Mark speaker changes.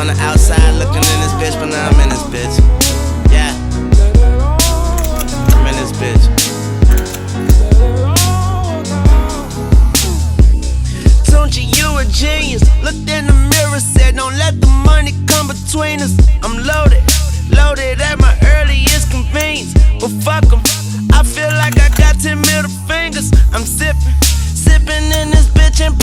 Speaker 1: on the outside looking in this bitch, but now I'm in this bitch. Yeah, I'm in this bitch. Tunchi, you a genius. Looked in the mirror, said don't let the money come between us. I'm loaded, loaded at my earliest convenience. But fuck 'em, I feel like I got 10 middle fingers. I'm sipping in this bitch and